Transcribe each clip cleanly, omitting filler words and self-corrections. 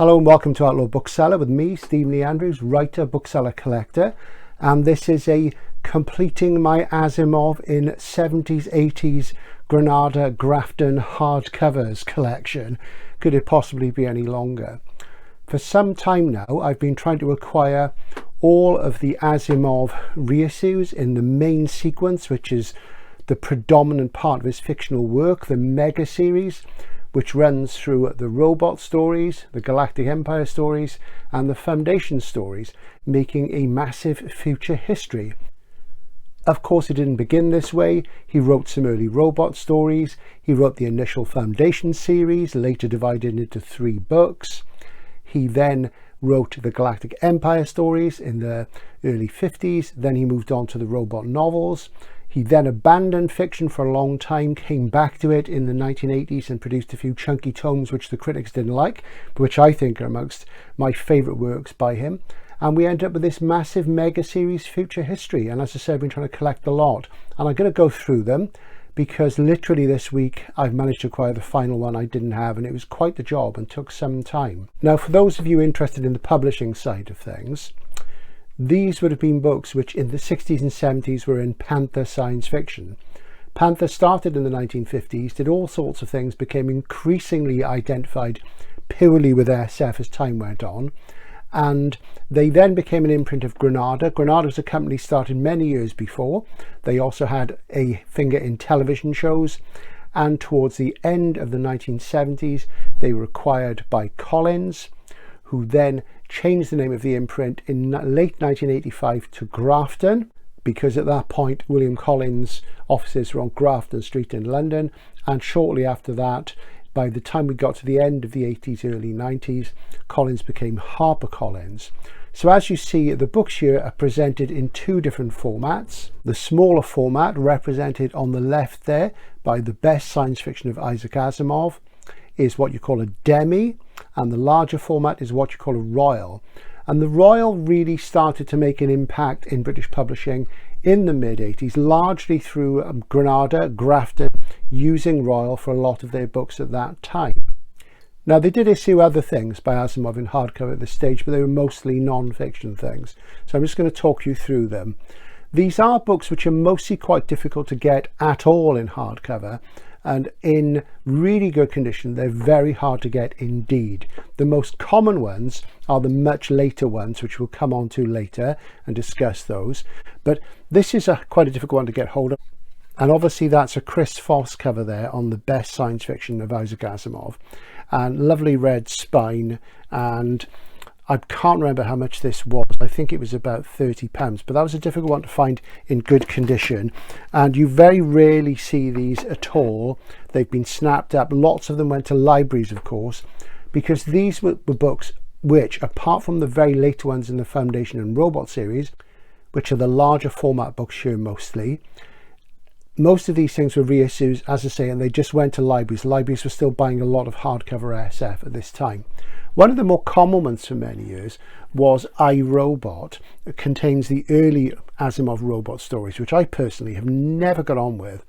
Hello and welcome to Outlaw Bookseller with me, Stephen Lee Andrews, writer, bookseller, collector. And this is a completing my Asimov in 70s, 80s Granada, Grafton hardcovers collection. Could it possibly be any longer? For some time now, I've been trying to acquire all of the Asimov reissues in the main sequence, which is the predominant part of his fictional work, the Mega series, which runs through the robot stories, the Galactic Empire stories, and the Foundation stories, making a massive future history. Of course, it didn't begin this way. He wrote some early robot stories. He wrote the initial Foundation series, later divided into 3 books. He then wrote the Galactic Empire stories in the early 50s. Then he moved on to the robot novels. He then abandoned fiction for a long time, came back to it in the 1980s and produced a few chunky tomes which the critics didn't like, but which I think are amongst my favourite works by him. And we end up with this massive mega series future history. And as I said, I've been trying to collect a lot. And I'm going to go through them because literally this week I've managed to acquire the final one I didn't have, and it was quite the job and took some time. Now, for those of you interested in the publishing side of things, these would have been books which in the 60s and 70s were in Panther science fiction. Panther started in the 1950s, did all sorts of things, became increasingly identified purely with SF as time went on, and they then became an imprint of Granada. Granada was a company started many years before. They also had a finger in television shows, and towards the end of the 1970s they were acquired by Collins, who then changed the name of the imprint in late 1985 to Grafton, because at that point William Collins' offices were on Grafton Street in London, and shortly after that, by the time we got to the end of the 80s, early 90s, Collins became HarperCollins. So as you see, the books here are presented in 2 different formats. The smaller format, represented on the left there by the best science fiction of Isaac Asimov, is what you call a demi, and the larger format is what you call a royal. And the royal really started to make an impact in British publishing in the mid-80s, largely through Granada, Grafton, using royal for a lot of their books at that time. Now, they did issue other things by Asimov in hardcover at this stage, but they were mostly non-fiction things. So I'm just going to talk you through them. These are books which are mostly quite difficult to get at all in hardcover, and in really good condition they're very hard to get indeed. The most common ones are the much later ones, which we'll come on to later and discuss those, but this is quite a difficult one to get hold of. And obviously that's a Chris Foss cover there on the best science fiction of Isaac Asimov, and lovely red spine, and I can't remember how much this was. I think it was about £30, but that was a difficult one to find in good condition. And you very rarely see these at all. They've been snapped up. Lots of them went to libraries, of course, because these were books which, apart from the very later ones in the Foundation and Robot series, which are the larger format books here mostly, most of these things were reissues, as I say, and they just went to libraries. Libraries were still buying a lot of hardcover SF at this time. One of the more common ones for many years was I, Robot. It contains the early Asimov robot stories, which I personally have never got on with,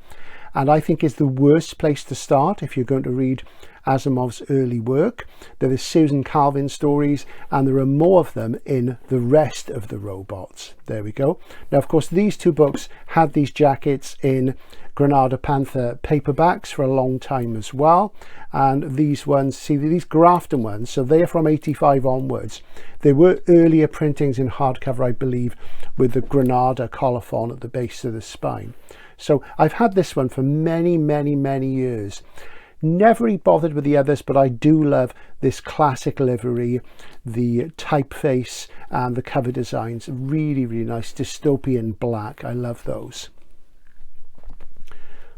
and I think is the worst place to start if you're going to read Asimov's early work. There is Susan Calvin stories, and there are more of them in the rest of the robots. There we go. Now, of course, these 2 books had these jackets in Granada Panther paperbacks for a long time as well, and these ones, see these Grafton ones, so they're from 85 onwards. There were earlier printings in hardcover, I believe, with the Granada colophon at the base of the spine. So I've had this one for many years. Never really bothered with the others, but I do love this classic livery, the typeface and the cover designs. Really nice dystopian black. I love those.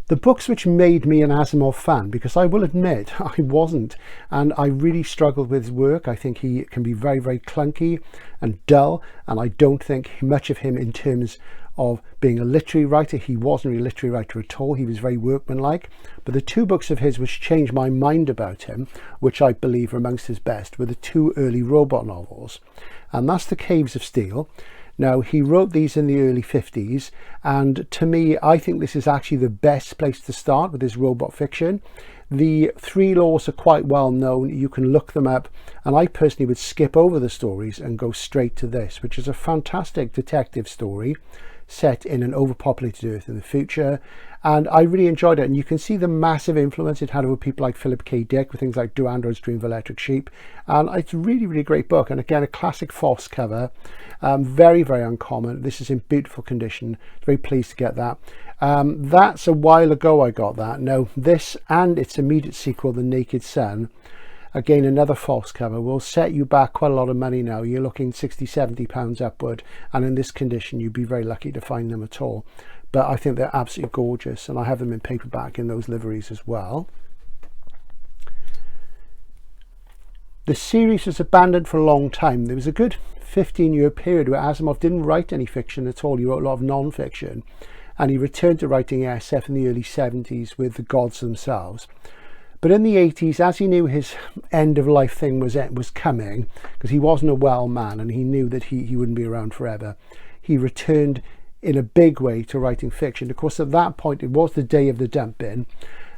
The books which made me an Asimov fan, because I will admit I wasn't, and I really struggled with his work. I think he can be very clunky and dull, and I don't think much of him in terms of being a literary writer. He wasn't really a literary writer at all. He was very workmanlike. But the 2 books of his which changed my mind about him, which I believe are amongst his best, were the 2 early robot novels. And that's The Caves of Steel. Now, he wrote these in the early 50s, and to me, I think this is actually the best place to start with his robot fiction. The three laws are quite well known. You can look them up, and I personally would skip over the stories and go straight to this, which is a fantastic detective story set in an overpopulated Earth in the future, and I really enjoyed it. And you can see the massive influence it had over people like Philip K. Dick with things like Do Androids Dream of Electric Sheep, and it's a really, really great book. And again, a classic Foss cover, very, very uncommon. This is in beautiful condition. Very pleased to get that. That's a while ago I got that. Now, this and its immediate sequel, The Naked Sun, again, another Foss cover, will set you back quite a lot of money now. You're looking £60–70 upward, and in this condition you'd be very lucky to find them at all. But I think they're absolutely gorgeous, and I have them in paperback in those liveries as well. The series was abandoned for a long time. There was a good 15-year period where Asimov didn't write any fiction at all. He wrote a lot of non-fiction, and he returned to writing SF in the early 70s with The Gods Themselves. But in the 80s, as he knew his end of life thing was coming, because he wasn't a well man and he knew that he wouldn't be around forever, he returned in a big way to writing fiction. Of course, at that point, it was the day of the dump-in,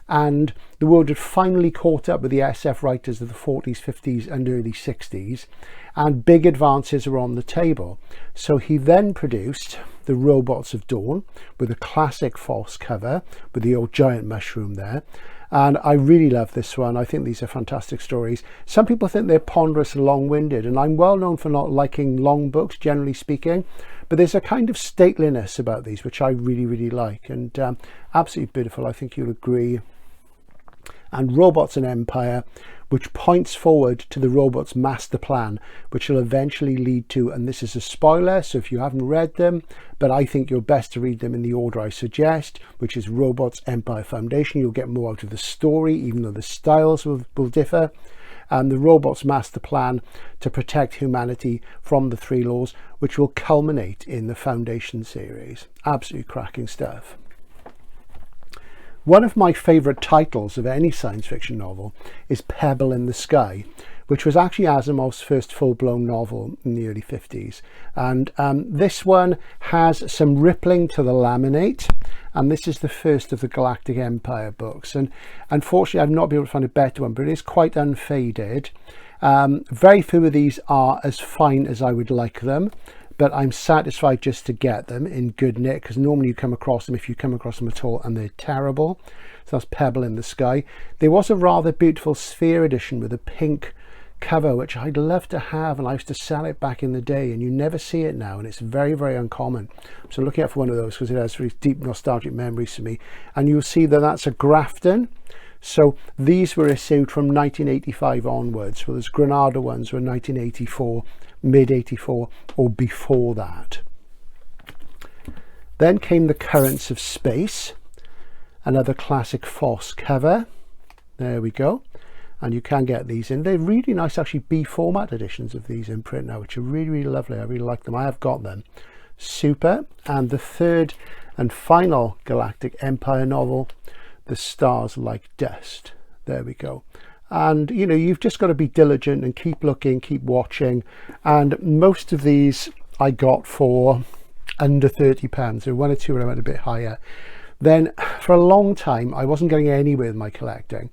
and the world had finally caught up with the SF writers of the 40s, 50s and early 60s, and big advances were on the table. So he then produced The Robots of Dawn with a classic Foss cover with the old giant mushroom there. And I really love this one. I think these are fantastic stories. Some people think they're ponderous and long-winded, and I'm well known for not liking long books, generally speaking, but there's a kind of stateliness about these which I really, really like, and absolutely beautiful. I think you'll agree. And Robots and Empire, which points forward to the robots' master plan, which will eventually lead to, and this is a spoiler, so if you haven't read them, but I think you're best to read them in the order I suggest, which is Robots, Empire, Foundation. You'll get more out of the story, even though the styles will differ. And the robots' master plan to protect humanity from the three laws, which will culminate in the Foundation series. Absolutely cracking stuff. One of my favourite titles of any science fiction novel is Pebble in the Sky, which was actually Asimov's first full-blown novel in the early 50s. And this one has some rippling to the laminate, and this is the first of the Galactic Empire books. And unfortunately, I've not been able to find a better one, but it is quite unfaded. Very few of these are as fine as I would like them, but I'm satisfied just to get them in good nick, because normally you come across them, if you come across them at all, and they're terrible. So that's Pebble in the Sky. There was a rather beautiful Sphere edition with a pink cover, which I'd love to have, and I used to sell it back in the day, and you never see it now, and it's very, very uncommon. So looking out for one of those, because it has really deep nostalgic memories for me. And you'll see that that's a Grafton. So these were issued from 1985 onwards, whereas Granada ones were 1984, mid-84 or before that. Then came The Currents of Space, another classic Foss cover. There we go. And you can get these in. They're really nice, actually, B format editions of these in print now, which are really, really lovely. I really like them. I have got them. Super. And the third and final Galactic Empire novel, The Stars Like Dust. There we go. And you know, you've just got to be diligent and keep looking, keep watching. And most of these I got for under £30. There were one or two where I went a bit higher. Then for a long time I wasn't getting anywhere with my collecting,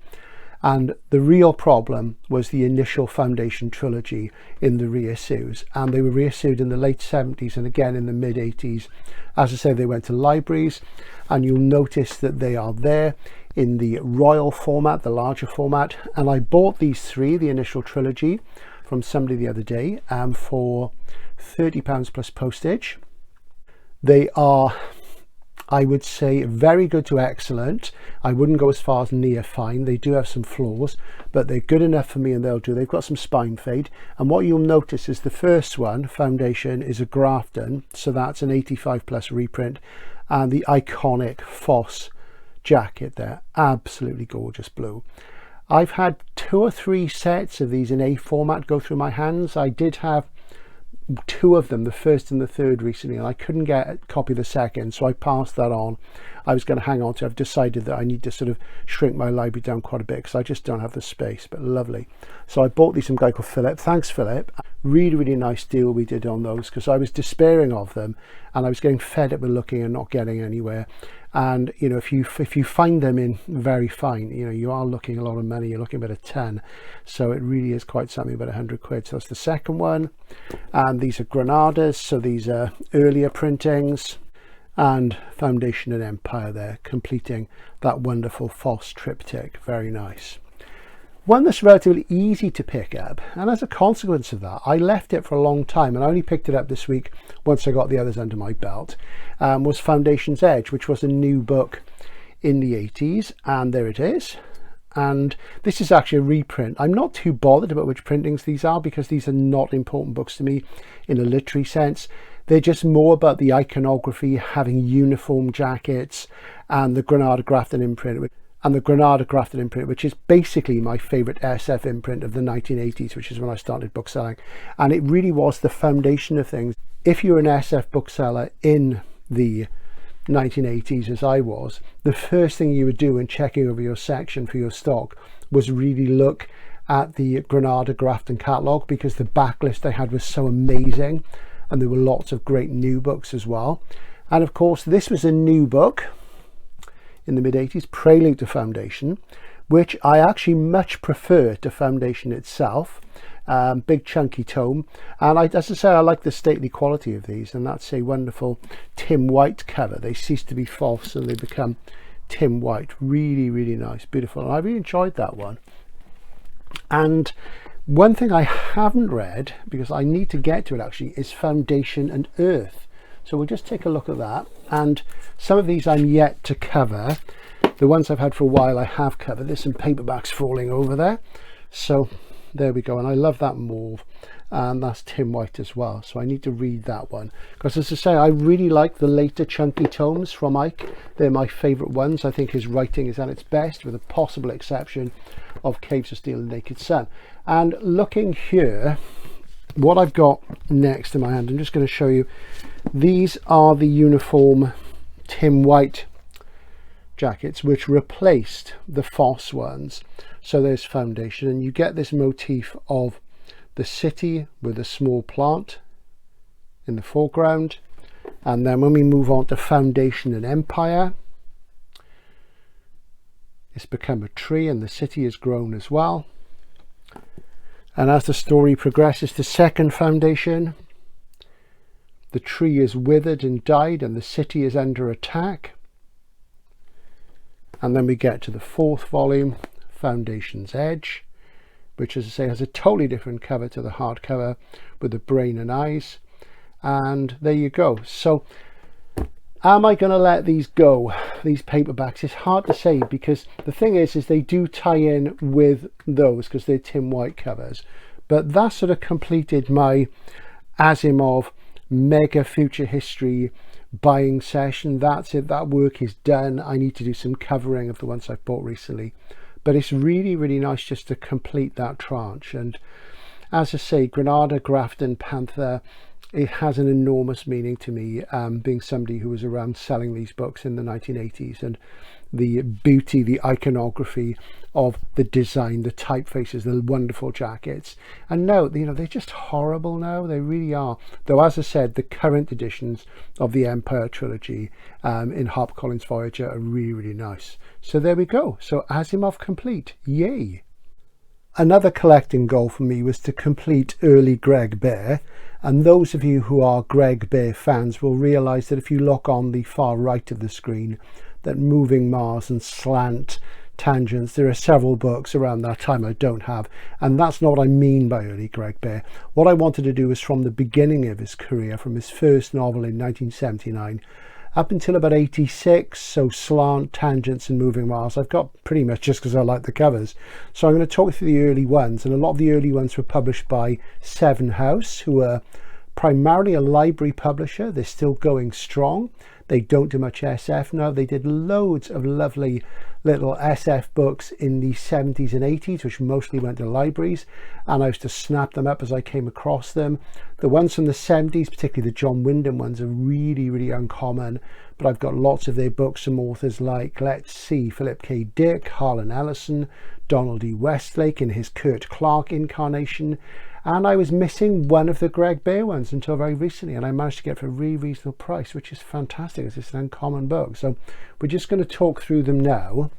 and the real problem was the initial Foundation trilogy in the reissues, and they were reissued in the late 70s and again in the mid 80s. As I said, they went to libraries, and you'll notice that they are there in the royal format, the larger format. And I bought these three, the initial trilogy, from somebody the other day for £30 plus postage. They are, I would say, very good to excellent. I wouldn't go as far as near fine. They do have some flaws, but they're good enough for me, and they'll do. They've got some spine fade, and what you'll notice is the first one, Foundation, is a Grafton, so that's an 85 plus reprint, and the iconic Foss jacket there, absolutely gorgeous blue. I've had 2 or 3 sets of these in A format go through my hands. I did have 2 of them, the first and the third, recently, and I couldn't get a copy of the second, so I passed that on. I was going to hang on to. I've decided that I need to sort of shrink my library down quite a bit because I just don't have the space, but lovely. So I bought these from a guy called Philip. Thanks, Philip. Really, really nice deal we did on those because I was despairing of them and I was getting fed up with looking and not getting anywhere. And you know, if you find them in very fine, you know, you are looking a lot of money. You're looking about a 10, so it really is quite something, about 100 quid. So that's the second one. And these are Granadas, so these are earlier printings, and Foundation and Empire there, completing that wonderful false triptych. Very nice. One that's relatively easy to pick up, and as a consequence of that, I left it for a long time and I only picked it up this week once I got the others under my belt, was Foundation's Edge, which was a new book in the 80s, and there it is. And this is actually a reprint. I'm not too bothered about which printings these are because these are not important books to me in a literary sense. They're just more about the iconography, having uniform jackets, and the Granada Grafton imprint. And the Granada Grafton imprint, which is basically my favourite SF imprint of the 1980s, which is when I started bookselling. And it really was the foundation of things. If you're an SF bookseller in the 1980s, as I was, the first thing you would do when checking over your section for your stock was really look at the Granada Grafton catalogue, because the backlist they had was so amazing. And there were lots of great new books as well. And of course, this was a new book in the mid-80s, Prelude to Foundation, which I actually much prefer to Foundation itself. Big chunky tome, and as I say, I like the stately quality of these, and that's a wonderful Tim White cover. They cease to be false and they become Tim White. Really, really nice, beautiful, and I really enjoyed that one. And one thing I haven't read, because I need to get to it actually, is Foundation and Earth. So we'll just take a look at that. And some of these I'm yet to cover. The ones I've had for a while I have covered. There's some paperbacks falling over there. So there we go. And I love that mauve. And that's Tim White as well. So I need to read that one. Because as I say, I really like the later chunky tomes from Ike. They're my favourite ones. I think his writing is at its best, with a possible exception of Caves of Steel and Naked Sun. And looking here, what I've got next in my hand, I'm just going to show you. These are the uniform Tim White jackets, which replaced the Foss ones. So there's Foundation, and you get this motif of the city with a small plant in the foreground. And then when we move on to Foundation and Empire, it's become a tree and the city has grown as well. And as the story progresses to Second Foundation, the tree is withered and died and the city is under attack. And then we get to the fourth volume, Foundation's Edge, which, as I say, has a totally different cover to the hardcover with the brain and eyes. And there you go. So am I going to let these go, these paperbacks? It's hard to say, because the thing is they do tie in with those because they're Tim White covers. But that sort of completed my Asimov mega future history buying session. That's it. That work is done. I need to do some covering of the ones I've bought recently. But it's really, really nice just to complete that tranche. And as I say, Granada, Grafton, Panther, it has an enormous meaning to me, being somebody who was around selling these books in the 1980s, and the beauty, the iconography of the design, the typefaces, the wonderful jackets. And now, you know, they're just horrible now. They really are. Though, as I said, the current editions of the Empire trilogy in HarperCollins Voyager are really, really nice. So there we go. So Asimov complete. Yay. Another collecting goal for me was to complete early Greg Bear. And those of you who are Greg Bear fans will realise that if you look on the far right of the screen, that Moving Mars and Slant Tangents, there are several books around that time I don't have, and that's not what I mean by early Greg Bear. What I wanted to do is from the beginning of his career, from his first novel in 1979 up until about 86, so Slant, Tangents and Moving Mars I've got pretty much just because I like the covers. So I'm going to talk through the early ones, and a lot of the early ones were published by Severn House, who are primarily a library publisher. They're still going strong. They don't do much SF now. They did loads of lovely little SF books in the 70s and 80s, which mostly went to libraries, and I used to snap them up as I came across them. The ones from the 70s, particularly the John Wyndham ones, are really, really uncommon, but I've got lots of their books from authors like, let's see, Philip K. Dick, Harlan Ellison, Donald E. Westlake in his Kurt Clark incarnation, and I was missing one of the Greg Bear ones until very recently, and I managed to get it for a really reasonable price, which is fantastic. It's an uncommon book. So we're just going to talk through them now.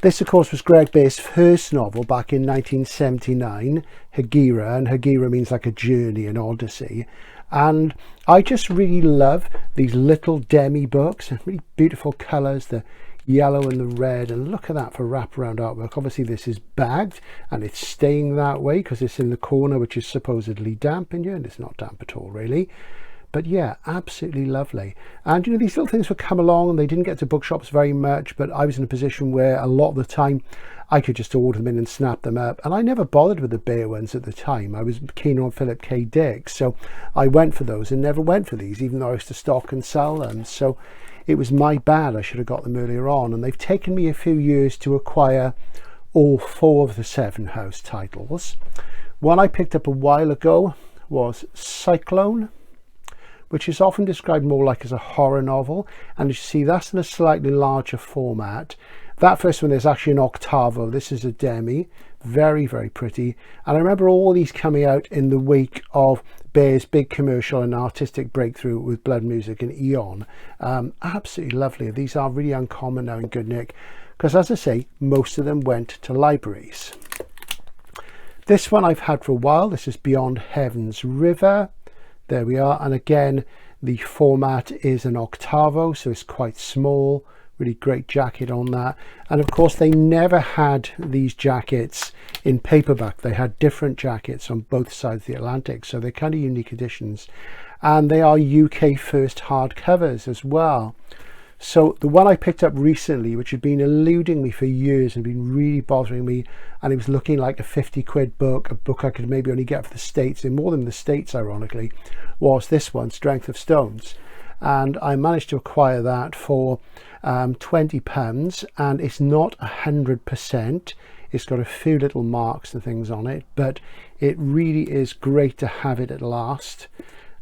This, of course, was Greg Bear's first novel back in 1979, Hegira, and Hegira means like a journey, an odyssey. And I just really love these little demi books, really beautiful colours, the yellow and the red, and look at that for wraparound artwork. Obviously this is bagged and it's staying that way because it's in the corner, which is supposedly damp in here, and it's not damp at all really. But yeah, absolutely lovely. And you know, these little things would come along and they didn't get to bookshops very much, but I was in a position where a lot of the time I could just order them in and snap them up. And I never bothered with the Bear ones at the time. I was keen on Philip K. Dick, so I went for those and never went for these, even though I used to stock and sell them. So it was my bad. I should have got them earlier on. And they've taken me a few years to acquire all 4 of the Severn House titles. One I picked up a while ago was Cyclone, which is often described more like as a horror novel, and you see that's in a slightly larger format. That first one is actually an octavo. This is a demi, very, very pretty. And I remember all these coming out in the wake of Bear's big commercial and artistic breakthrough with Blood Music and Eon. Absolutely lovely. These are really uncommon now in good nick, because as I say, most of them went to libraries. This one I've had for a while. This is Beyond Heaven's River. There we are, and again the format is an octavo, so it's quite small. Really great jacket on that. And of course they never had these jackets in paperback. They had different jackets on both sides of the Atlantic, so they're kind of unique editions, and they are UK first hardcovers as well. So the one I picked up recently, which had been eluding me for years and been really bothering me, and it was looking like a 50 quid book, a book I could maybe only get for the States, in more than the States ironically, was this one, Strength of Stones. And I managed to acquire that for £20, and it's not 100%. It's got a few little marks and things on it, but it really is great to have it at last,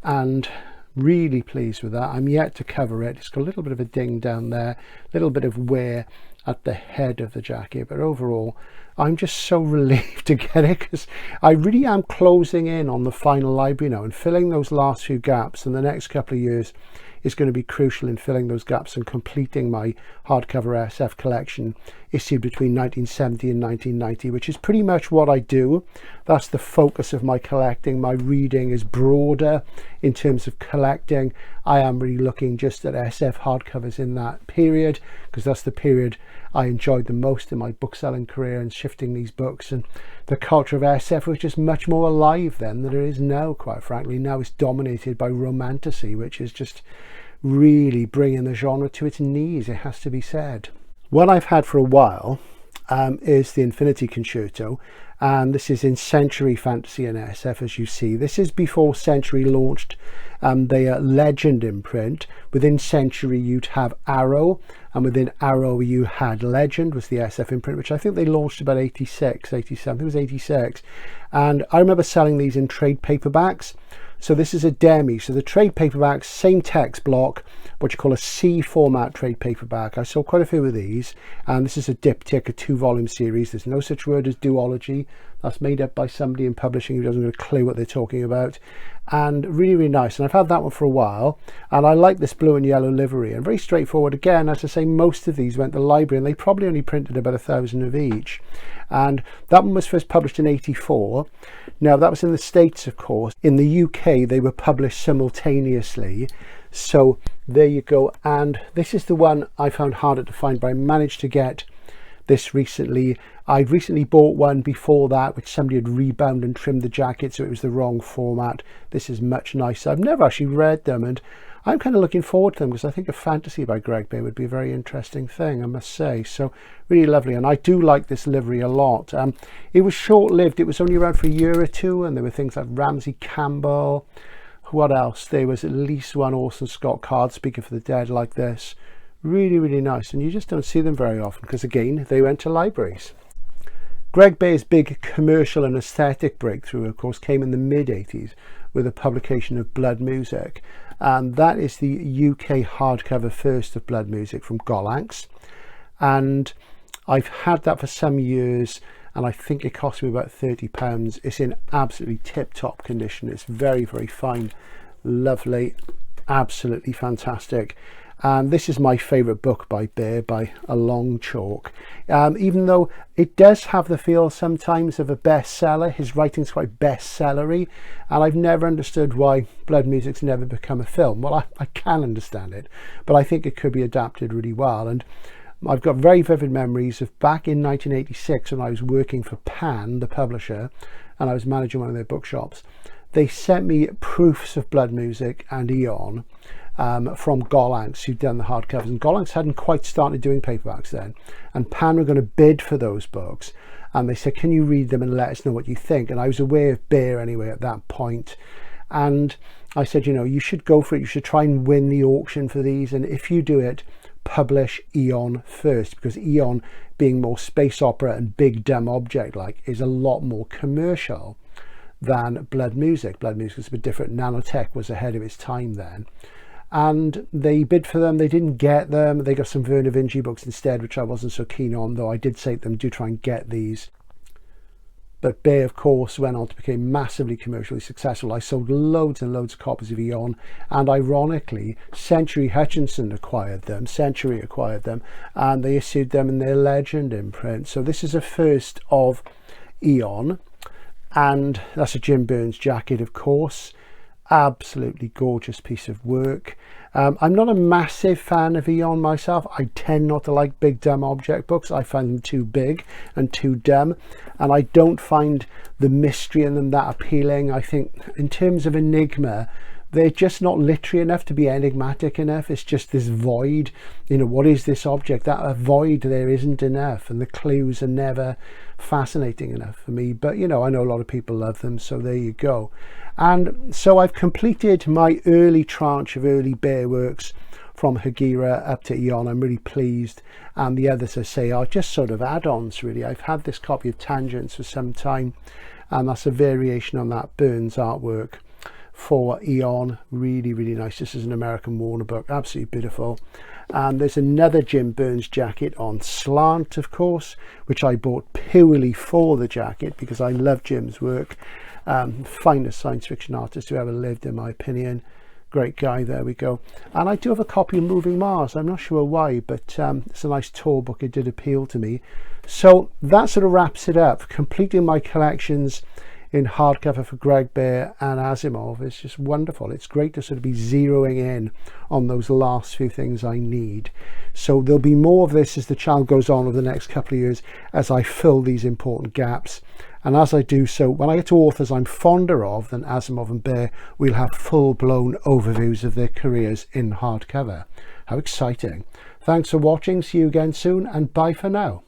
and really pleased with that. I'm yet to cover it. It's got a little bit of a ding down there, a little bit of wear at the head of the jacket, but overall I'm just so relieved to get it, because I really am closing in on the final library now and filling those last few gaps, and the next couple of years is going to be crucial in filling those gaps and completing my hardcover SF collection issued between 1970 and 1990, which is pretty much what I do. That's the focus of my collecting. My reading is broader in terms of collecting. I am really looking just at SF hardcovers in that period, because that's the period I enjoyed the most in my bookselling career and shifting these books. And the culture of SF was just much more alive then than it is now, quite frankly. Now it's dominated by romantasy, which is just really bringing the genre to its knees, it has to be said. One I've had for a while is the Infinity Concerto, and this is in Century Fantasy and SF, as you see. This is before Century launched their Legend imprint. Within Century you'd have Arrow, and within Arrow you had Legend, was the SF imprint, which I think they launched about 86, 87, I think it was 86. And I remember selling these in trade paperbacks. So this is a demi, so the trade paperbacks, same text block, what you call a C format trade paperback. I saw quite a few of these, and this is a diptych, a 2-volume series. There's no such word as duology. That's made up by somebody in publishing who doesn't have a clue what they're talking about. And really, really nice. And I've had that one for a while, and I like this blue and yellow livery, and very straightforward. Again, as I say, most of these went to the library, and they probably only printed about 1,000 of each. And that one was first published in 84. Now that was in the States, of course. In the UK they were published simultaneously, so there you go. And this is the one I found harder to find, but I managed to get this recently. I'd recently bought one before that which somebody had rebound and trimmed the jacket, so it was the wrong format. This is much nicer. I've never actually read them, and I'm kind of looking forward to them, because I think a fantasy by Greg Bear would be a very interesting thing, I must say. So really lovely, and I do like this livery a lot. It was short-lived. It was only around for a year or two, and there were things like Ramsey Campbell. What else? There was at least one Orson Scott card, Speaking for the Dead, like this. Really, really nice, and you just don't see them very often, because again, they went to libraries. Greg Bear's big commercial and aesthetic breakthrough, of course, came in the mid-80s with the publication of Blood Music. and that is the UK hardcover first of Blood Music from Gollancz, and I've had that for some years, and I think it cost me about £30. It's in absolutely tip-top condition. It's very, very fine, lovely, absolutely fantastic. And this is my favourite book by Bear by a long chalk. Even though it does have the feel sometimes of a bestseller, his writing's quite bestsellery, and I've never understood why Blood Music's never become a film. Well, I can understand it, but I think it could be adapted really well. And I've got very vivid memories of back in 1986 when I was working for Pan, the publisher, and I was managing one of their bookshops. They sent me proofs of Blood Music and Eon from Gollancz, who'd done the hardcovers, and Gollancz hadn't quite started doing paperbacks then, and Pan were going to bid for those books, and they said, can you read them and let us know what you think? And I was aware of Bear anyway at that point, and I said, you know, you should go for it, you should try and win the auction for these, and if you do it, publish Eon first, because Eon, being more space opera and big dumb object like, is a lot more commercial than Blood Music. Blood Music was a bit different. Nanotech was ahead of its time then. And they bid for them, they didn't get them, they got some Werner Vinci books instead, which I wasn't so keen on, though I did say to them, do try and get these. But Bear, of course, went on to become massively commercially successful. I sold loads and loads of copies of Eon, and ironically, Century Hutchinson acquired them, and they issued them in their Legend imprint. So this is a first of Eon, and that's a Jim Burns jacket, of course. Absolutely gorgeous piece of work. I'm not a massive fan of Eon myself. I tend not to like big dumb object books. I find them too big and too dumb, and I don't find the mystery in them that appealing. I think in terms of enigma, they're just not literary enough to be enigmatic enough. It's just this void, you know, what is this object? That void there isn't enough, and the clues are never fascinating enough for me. But you know, I know a lot of people love them, so there you go. And so I've completed my early tranche of early Bear works from Hegira up to Eon. I'm really pleased, and the others, I say, are just sort of add-ons really. I've had this copy of Tangents for some time, and that's a variation on that Burns artwork for Eon. Really, really nice. This is an American Warner book, absolutely beautiful. And there's another Jim Burns jacket on slant, of course, which I bought purely for the jacket because I love Jim's work. Finest science fiction artist who ever lived, in my opinion. Great guy. There we go. And I do have a copy of Moving Mars. I'm not sure why, but it's a nice tour book. It did appeal to me. So that sort of wraps it up, completing my collections in hardcover for Greg Bear and Asimov. It's just wonderful. It's great to sort of be zeroing in on those last few things I need. So there'll be more of this as the channel goes on over the next couple of years, as I fill these important gaps. And as I do so, when I get to authors I'm fonder of than Asimov and Bear, we'll have full-blown overviews of their careers in hardcover. How exciting. Thanks for watching. See you again soon, and bye for now.